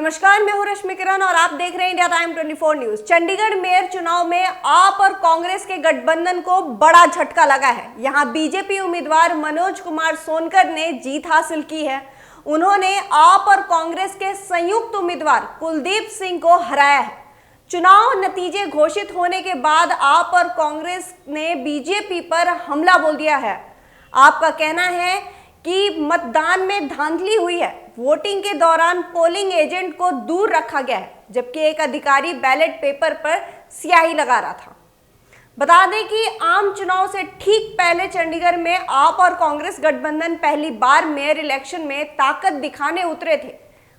नमस्कार, मैं हूं रश्मि किरण और आप देख रहे हैं India time 24 news. Chandigarh mayor चुनाव में आप और कांग्रेस के गठबंधन को बड़ा झटका लगा है। यहां बीजेपी उम्मीदवार मनोज कुमार सोनकर ने जीत हासिल की है। उन्होंने आप और कांग्रेस के संयुक्त उम्मीदवार कुलदीप सिंह को हराया है। चुनाव नतीजे घोषित होने के बाद आप और कांग्रेस ने बीजेपी पर हमला बोल दिया है। आपका कहना है कि मतदान में धांधली हुई है। वोटिंग के दौरान पोलिंग एजेंट को दूर रखा गया है, जबकि एक अधिकारी बैलेट पेपर पर स्याही लगा रहा था। बता दें कि आम चुनाव से ठीक पहले चंडीगढ़ में आप और कांग्रेस गठबंधन पहली बार मेयर इलेक्शन में ताकत दिखाने उतरे थे।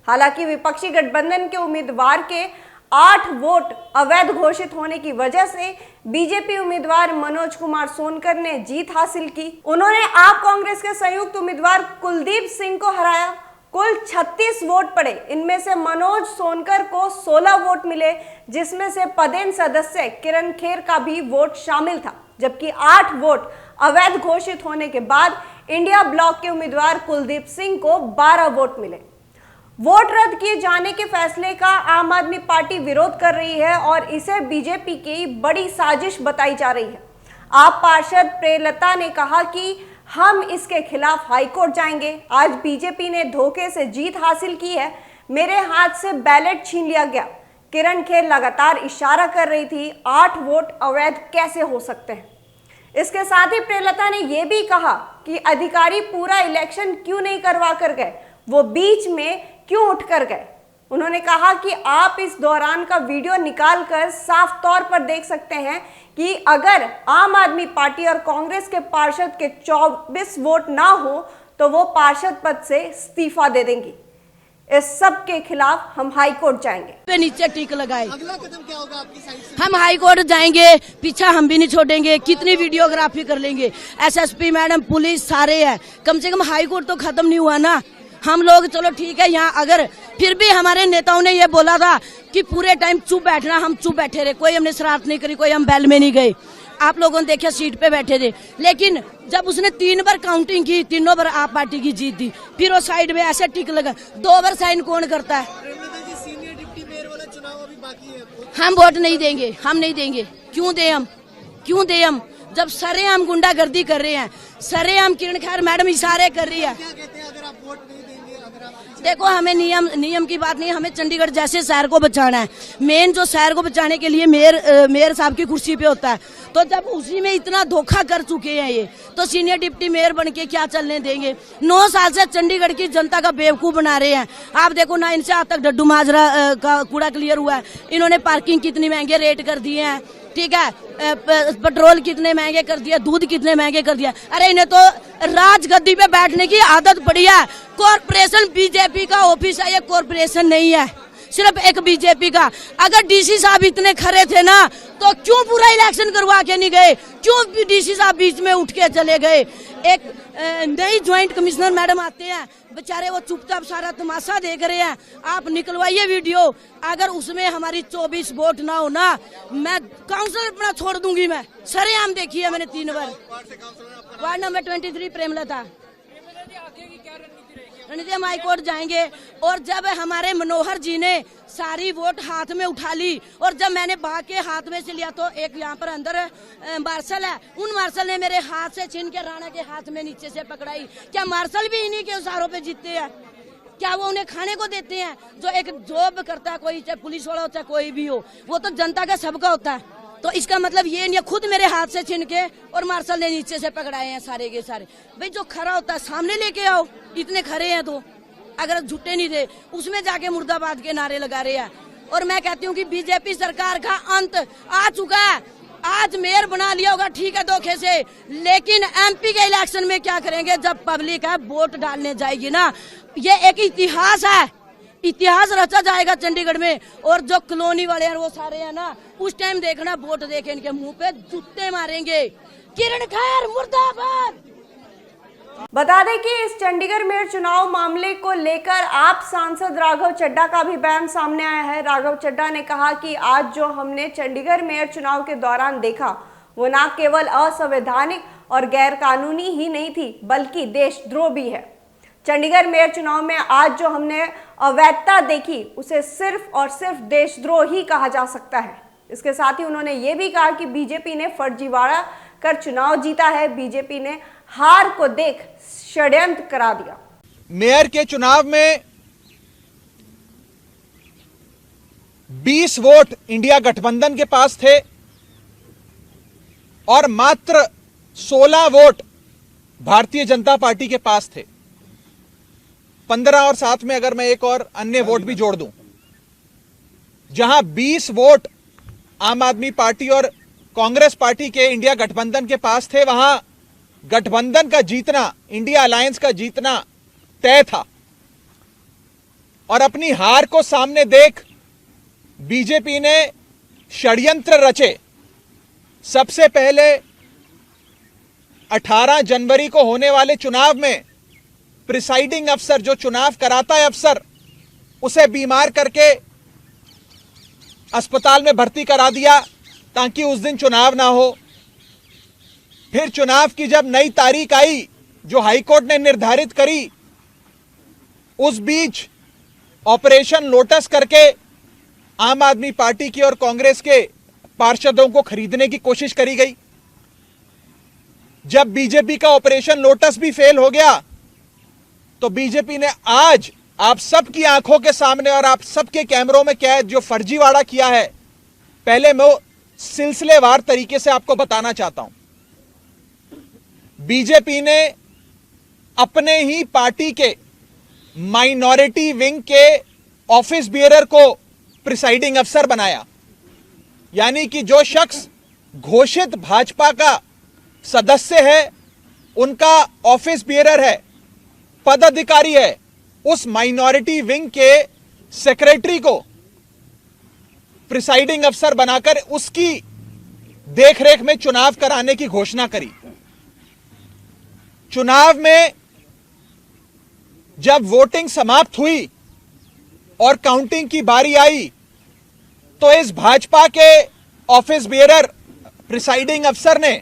हालांकि विपक्षी गठबंधन के उम्मीदवार के 8 वोट अवैध घोषित होने की वजह से बीजेपी उम्मीदवार मनोज कुमार सोनकर ने जीत हासिल की। उन्होंने आप कांग्रेस के संयुक्त उम्मीदवार कुलदीप सिंह को हराया। कुल 36 वोट पड़े। इनमें से मनोज सोनकर को 16 वोट मिले, जिसमें से पदेन सदस्य किरण खेर का भी वोट शामिल था, जबकि 8 वोट अवैध घोषित होने के बाद इंडिया ब्लॉक के उम्मीदवार कुलदीप सिंह को 12 वोट मिले। वोट रद्द किए जाने के फैसले का आम आदमी पार्टी विरोध कर रही है और इसे बीजेपी की बड़ी साजिश बताई जा रही है। आप पार्षद प्रेमलता ने कहा कि हम इसके खिलाफ हाईकोर्ट जाएंगे। आज बीजेपी ने धोखे से जीत हासिल की है। मेरे हाथ से बैलेट छीन लिया गया। किरण खेर लगातार इशारा कर रही थी, 8 वोट अवैध कैसे हो सकते हैं। इसके साथ ही प्रेमलता ने यह भी कहा कि अधिकारी पूरा इलेक्शन क्यों नहीं करवा कर गए, वो बीच में क्यों उठ कर गए। उन्होंने कहा कि आप इस दौरान का वीडियो निकालकर साफ तौर पर देख सकते हैं कि अगर आम आदमी पार्टी और कांग्रेस के पार्षद के 24 वोट ना हो तो वो पार्षद पद से इस्तीफा दे देंगी। इस सब के खिलाफ हम हाई कोर्ट जाएंगे। नीचे टिक लगाए। अगला कदम क्या होगा आपकी साइड से? हम हाई कोर्ट जाएंगे, पीछा हम भी नहीं छोड़ेंगे। कितनी वीडियोग्राफी कर लेंगे। एसएसपी मैडम, पुलिस सारे हैं। कम से कम हाई कोर्ट तो खत्म नहीं हुआ ना। हम लोग चलो ठीक है, यहाँ अगर फिर भी हमारे नेताओं ने ये बोला था कि पूरे टाइम चुप बैठना, हम चुप बैठे रहे। कोई हमने शरारत नहीं करी, कोई हम बैल में नहीं गए। आप लोगों ने देखा सीट पे बैठे थे, लेकिन जब उसने 3 बार काउंटिंग की, तीनों बार आप पार्टी की जीत दी। फिर वो साइड में ऐसे टिक लगा। 2 बार साइन कौन करता है? सीनियर डिप्टी मेयर वाला चुनाव अभी बाकी है। हम वोट नहीं देंगे, हम नहीं देंगे। क्यों दे हम जब सरेआम गुंडागर्दी कर रहे हैं, सरेआम किरण खेर मैडम इशारे कर रही है। क्या कहते हैं अगर आप वोट नहीं देंगे? अगर आप देखो, हमें नियम की बात नहीं, हमें चंडीगढ़ जैसे शहर को बचाना है। मेन जो शहर को बचाने के लिए मेयर साहब की कुर्सी पे होता है, तो जब उसी में इतना धोखा कर चुके हैं ये, तो सीनियर डिप्टी मेयर बन के क्या चलने देंगे। 9 साल से चंडीगढ़ की जनता का बेवकूफ बना रहे हैं। आप देखो ना, इनसे आज तक डड्डू माजरा का कूड़ा क्लियर हुआ है। इन्होंने पार्किंग कितनी महंगे रेट कर दिए हैं, ठीक है, पेट्रोल कितने महंगे कर दिया, दूध कितने महंगे कर दिया। अरे इन्हें तो राजगद्दी पे बैठने की आदत पड़ी है। कॉर्पोरेशन बीजेपी का ऑफिस है, ये कॉर्पोरेशन नहीं है, सिर्फ एक बीजेपी का। अगर डीसी साहब इतने खरे थे ना, तो क्यों पूरा इलेक्शन करवा के नहीं गए? क्यों डीसी साहब बीच में उठ के चले गए? एक नई ज्वाइंट कमिश्नर मैडम आते हैं, बेचारे वो चुपचाप सारा तमाशा देख रहे हैं। आप निकलवाइए वीडियो। अगर उसमें हमारी 24 वोट ना हो ना, मैं काउंसिलर अपना छोड़ दूंगी। मैं सरेआम देखी है मैंने 3 बार। Ward number 23 Premlata. रणनीति हम हाईकोर्ट जाएंगे। और जब हमारे मनोहर जी ने सारी वोट हाथ में उठा ली, और जब मैंने भाग के हाथ में से लिया, तो एक यहाँ पर अंदर मार्शल है, उन मार्शल ने मेरे हाथ से छीन के राणा के हाथ में नीचे से पकड़ाई। क्या मार्शल भी इन्हीं के इशारों पे जीतते हैं? क्या वो उन्हें खाने को देते हैं? जो एक जॉब करता है कोई, चाहे पुलिस वाला हो चाहे कोई भी हो, वो तो जनता का सबका होता है। तो इसका मतलब ये नहीं, खुद मेरे हाथ से छीन के और मार्शल ने नीचे से पकड़ाए हैं सारे के सारे। भाई जो खरा होता है सामने लेके आओ, इतने खरे हैं तो। अगर झूठे नहीं थे, उसमें जाके मुर्दाबाद के नारे लगा रहे हैं। और मैं कहती हूँ कि बीजेपी सरकार का अंत आ चुका है। आज मेयर बना लिया होगा, ठीक है, धोखे से, लेकिन एमपी के इलेक्शन में क्या करेंगे? जब पब्लिक है वोट डालने जाएगी ना, ये एक इतिहास है, इतिहास रचा जाएगा चंडीगढ़ में। और जो कॉलोनी वाले हैं वो सारे हैं ना, उस टाइम देखना, वोट देके इनके मुंह पे जूते मारेंगे। किरण खेर मुर्दाबाद। बता दें कि इस चंडीगढ़ मेयर चुनाव मामले को लेकर आप सांसद राघव चड्ढा का भी बयान सामने आया है। राघव चड्ढा ने कहा कि आज जो हमने चंडीगढ़ मेयर चुनाव के दौरान देखा, वो न केवल असंवैधानिक और गैर कानूनी ही नहीं थी, बल्कि देशद्रोह भी है। चंडीगढ़ मेयर चुनाव में आज जो हमने अवैधता देखी उसे सिर्फ और सिर्फ देशद्रोह ही कहा जा सकता है। इसके साथ ही उन्होंने ये भी कहा कि बीजेपी ने फर्जीवाड़ा कर चुनाव जीता है, बीजेपी ने हार को देख षड्यंत्र करा दिया। मेयर के चुनाव में 20 वोट इंडिया गठबंधन के पास थे और मात्र 16 वोट भारतीय जनता पार्टी के पास थे। 15 और साथ में अगर मैं एक और अन्य वोट भी जोड़ दूं, जहां 20 वोट आम आदमी पार्टी और कांग्रेस पार्टी के इंडिया गठबंधन के पास थे, वहां गठबंधन का जीतना, इंडिया अलायंस का जीतना तय था। और अपनी हार को सामने देख बीजेपी ने षड्यंत्र रचे। सबसे पहले 18 जनवरी को होने वाले चुनाव में प्रिसाइडिंग अफसर, जो चुनाव कराता है अफसर, उसे बीमार करके अस्पताल में भर्ती करा दिया ताकि उस दिन चुनाव ना हो। फिर चुनाव की जब नई तारीख आई जो हाईकोर्ट ने निर्धारित करी, उस बीच ऑपरेशन लोटस करके आम आदमी पार्टी की और कांग्रेस के पार्षदों को खरीदने की कोशिश करी गई। जब बीजेपी का ऑपरेशन लोटस भी फेल हो गया तो बीजेपी ने आज आप सबकी आंखों के सामने और आप सबके कैमरों में कैद जो फर्जीवाड़ा किया है, पहले मैं सिलसिलेवार तरीके से आपको बताना चाहता हूं। बीजेपी ने अपने ही पार्टी के माइनॉरिटी विंग के ऑफिस बियरर को प्रिसाइडिंग अफसर बनाया, यानी कि जो शख्स घोषित भाजपा का सदस्य है, उनका ऑफिस बियरर है, पदाधिकारी है, उस माइनॉरिटी विंग के सेक्रेटरी को प्रिसाइडिंग अफसर बनाकर उसकी देखरेख में चुनाव कराने की घोषणा करी। चुनाव में जब वोटिंग समाप्त हुई और काउंटिंग की बारी आई तो इस भाजपा के ऑफिस बियरर प्रिसाइडिंग अफसर ने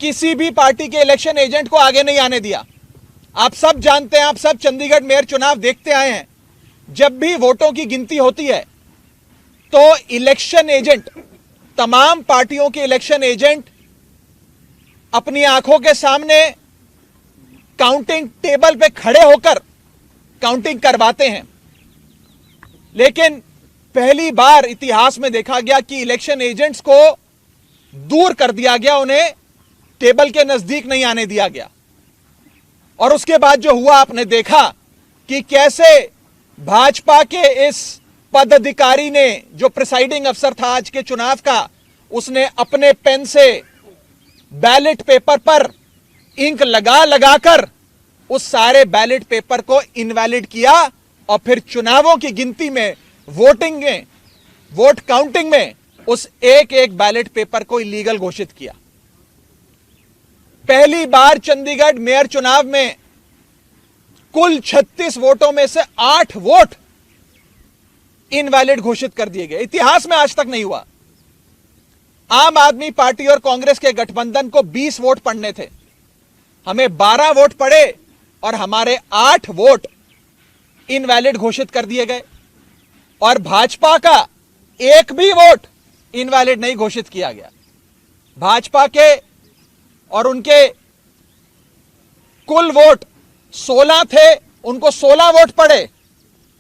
किसी भी पार्टी के इलेक्शन एजेंट को आगे नहीं आने दिया। आप सब जानते हैं, आप सब चंडीगढ़ मेयर चुनाव देखते आए हैं, जब भी वोटों की गिनती होती है तो इलेक्शन एजेंट, तमाम पार्टियों के इलेक्शन एजेंट अपनी आंखों के सामने काउंटिंग टेबल पे खड़े होकर काउंटिंग करवाते हैं। लेकिन पहली बार इतिहास में देखा गया कि इलेक्शन एजेंट्स को दूर कर दिया गया, उन्हें टेबल के नजदीक नहीं आने दिया गया। और उसके बाद जो हुआ आपने देखा कि कैसे भाजपा के इस पदाधिकारी ने, जो प्रिसाइडिंग अफसर था आज के चुनाव का, उसने अपने पेन से बैलेट पेपर पर इंक लगा लगाकर उस सारे बैलेट पेपर को इनवैलिड किया और फिर चुनावों की गिनती में, वोटिंग में, वोट काउंटिंग में उस एक एक बैलेट पेपर को इलीगल घोषित किया। पहली बार चंडीगढ़ मेयर चुनाव में कुल 36 वोटों में से 8 वोट इनवैलिड घोषित कर दिए गए। इतिहास में आज तक नहीं हुआ। आम आदमी पार्टी और कांग्रेस के गठबंधन को 20 वोट पड़ने थे, हमें 12 वोट पड़े और हमारे 8 वोट इनवैलिड घोषित कर दिए गए। और भाजपा का एक भी वोट इनवैलिड नहीं घोषित किया गया। भाजपा के और उनके कुल वोट 16 थे, उनको 16 वोट पड़े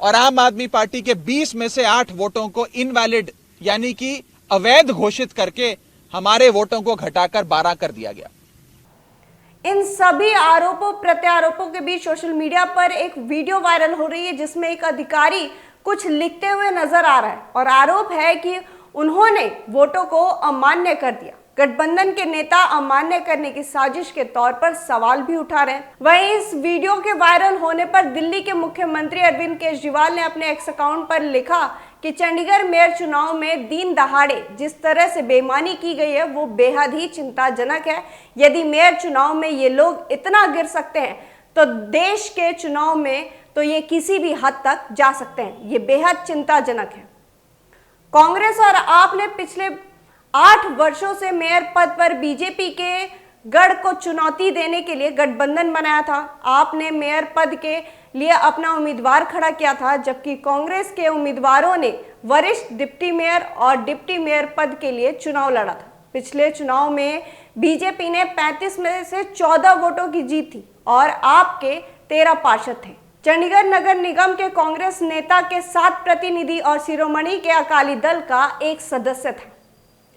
और आम आदमी पार्टी के 20 में से 8 वोटों को इनवैलिड यानी कि अवैध घोषित करके हमारे वोटों को घटाकर 12 कर दिया गया। इन सभी आरोपों प्रत्यारोपों के बीच सोशल मीडिया पर एक वीडियो वायरल हो रही है जिसमें एक अधिकारी कुछ लिखते हुए नजर आ रहा है और आरोप है कि उन्होंने वोटों को अमान्य कर दिया। गठबंधन के नेता अमान्य करने की साजिश के तौर पर सवाल भी उठा रहे हैं। वहीं इस वीडियो के वायरल होने पर दिल्ली के मुख्यमंत्री अरविंद केजरीवाल ने अपने एक्स अकाउंट पर लिखा कि चंडीगढ़ मेयर चुनाव में दिन दहाड़े जिस तरह से बेईमानी की गई है वो बेहद ही चिंताजनक है। यदि मेयर चुनाव में ये लोग इतना गिर सकते हैं तो देश के चुनाव में तो ये किसी भी हद तक जा सकते हैं। ये बेहद चिंताजनक है। कांग्रेस और आप ने पिछले 8 वर्षों से मेयर पद पर बीजेपी के गढ़ को चुनौती देने के लिए गठबंधन बनाया था। आपने मेयर पद के लिए अपना उम्मीदवार खड़ा किया था, जबकि कांग्रेस के उम्मीदवारों ने वरिष्ठ डिप्टी मेयर और डिप्टी मेयर पद के लिए चुनाव लड़ा था। पिछले चुनाव में बीजेपी ने 35 में से 14 वोटों की जीत थी और आप के 13 पार्षद थे। चंडीगढ़ नगर निगम के कांग्रेस नेता के 7 प्रतिनिधि और शिरोमणि के अकाली दल का 1 सदस्य था।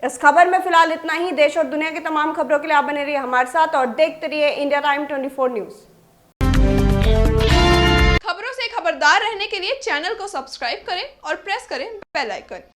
इस खबर में फिलहाल इतना ही। देश और दुनिया की तमाम खबरों के लिए आप बने रहिए हमारे साथ और देखते रहिए इंडिया टाइम 24 न्यूज। खबरों से खबरदार रहने के लिए चैनल को सब्सक्राइब करें और प्रेस करें बेल आइकन।